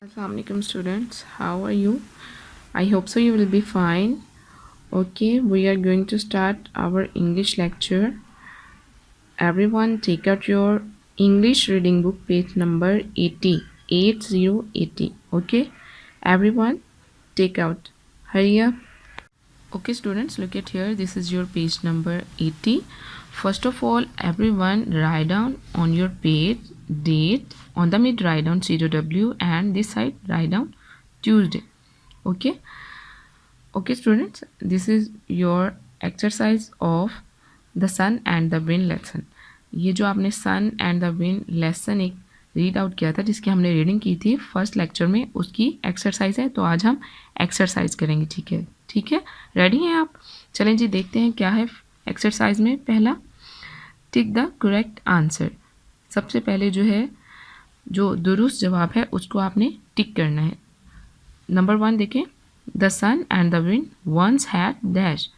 Assalamualaikum students, how are you? I hope so you will be fine. Okay, we are going to start our English lecture. Everyone take out your English reading book, page number 80. Okay, everyone take out. Hurry up. Okay students, look at here, this is your page number 80. First of all, everyone write down on your page date, on the mid write down CW, and this side write down Tuesday. Okay students, this is your exercise of the sun and the wind lesson. ये जो आपने सन and the wind lesson एक read out किया था, जिसकी हमने reading की थी फर्स्ट लेक्चर में, उसकी एक्सरसाइज है। तो आज हम एक्सरसाइज करेंगे। ठीक है, रेडी हैं आप? चलें जी, देखते हैं क्या है एक्सरसाइज में। पहला, टिक द करेक्ट आंसर। सबसे पहले जो है, जो दुरुस्त जवाब है उसको आपने टिक करना है। नंबर 1 देखें, the sun and the wind once had dash.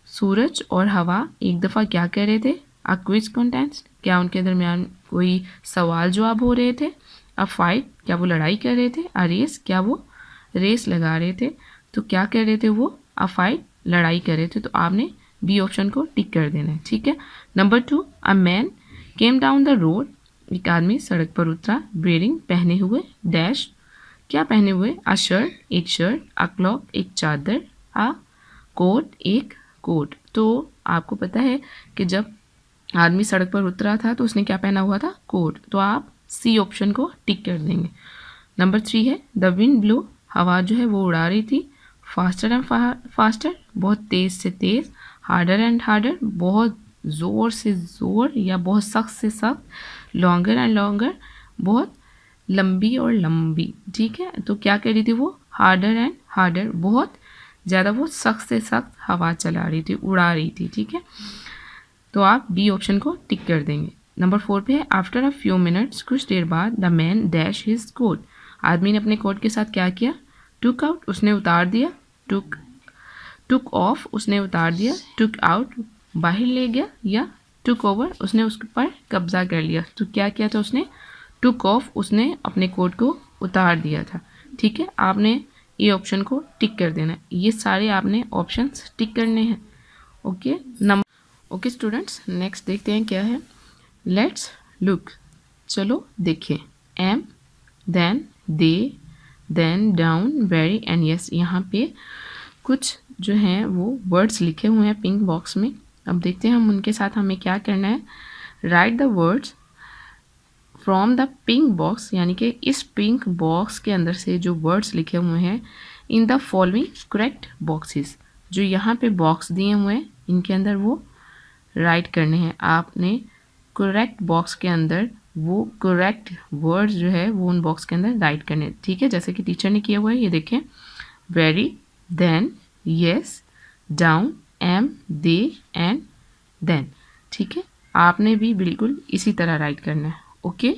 सूरज और हवा एक दफ़ा क्या कह रहे थे? अ क्विज कॉन्टेस्ट, क्या उनके दरमियान कोई सवाल जवाब हो रहे थे? अ फाइट, क्या वो लड़ाई कर रहे थे? अ रेस, क्या वो रेस लगा रहे थे? तो क्या कर रहे थे वो? अ फाइट, लड़ाई कर रहे थे। तो आपने बी ऑप्शन को टिक कर देना है। ठीक है। Number 2, a man came down the road. एक आदमी सड़क पर उतरा, वेयरिंग, पहने हुए, डैश, क्या पहने हुए? अ शर्ट, एक शर्ट, अ क्लॉक, एक चादर, अ कोट, एक कोट। तो आपको पता है कि जब आदमी सड़क पर उतरा था तो उसने क्या पहना हुआ था? कोट। तो आप सी ऑप्शन को टिक कर देंगे। नंबर 3 है, द विंड ब्लो। हवा जो है वो उड़ा रही थी। फास्टर एंड फास्टर, बहुत तेज़ से तेज़। हार्डर एंड हार्डर, बहुत ज़ोर से ज़ोर या बहुत सख्त से सख्त। लॉन्गर एंड लॉन्गर, बहुत लंबी और लंबी। ठीक है, तो क्या कह रही थी वो? हार्डर एंड हार्डर, बहुत ज़्यादा वो सख्त से सख्त हवा चला रही थी, उड़ा रही थी। ठीक है, तो आप बी ऑप्शन को टिक कर देंगे। नंबर 4 पे है, आफ्टर अ फ्यू मिनट्स, कुछ देर बाद, the man dash his coat. आदमी ने अपने कोट के साथ क्या किया? टुक आउट, उसने उतार दिया। टुक ऑफ, उसने उतार दिया। टुक आउट, बाहर ले गया। या टुक ओवर, उसने उस पर कब्जा कर लिया। तो क्या किया था उसने? टुक ऑफ, उसने अपने कोट को उतार दिया था। ठीक है, आपने ये ऑप्शन को टिक कर देना है। ये सारे आपने ऑप्शंस टिक करने हैं। ओके स्टूडेंट्स, नेक्स्ट देखते हैं क्या है। लेट्स लुक, चलो देखें। Am, then, they, then, down, very and yes. यहाँ पे कुछ जो हैं वो वर्ड्स लिखे हुए हैं पिंक बॉक्स में। अब देखते हैं हम उनके साथ हमें क्या करना है। Right the words from the pink box, यानी कि इस पिंक बॉक्स के अंदर से जो वर्ड्स लिखे हुए हैं, in the following correct boxes. जो यहाँ पे बॉक्स दिए हुए हैं इनके अंदर वो राइट करने हैं। आपने करेक्ट बॉक्स के अंदर वो करेक्ट वर्ड्स जो है वो उन बॉक्स के अंदर राइट करने हैं। ठीक है, जैसे कि टीचर ने किया हुआ है, ये देखें। Very, then, yes, down, am, they and then. ठीक है, आपने भी बिल्कुल इसी तरह राइट करना है। ओके।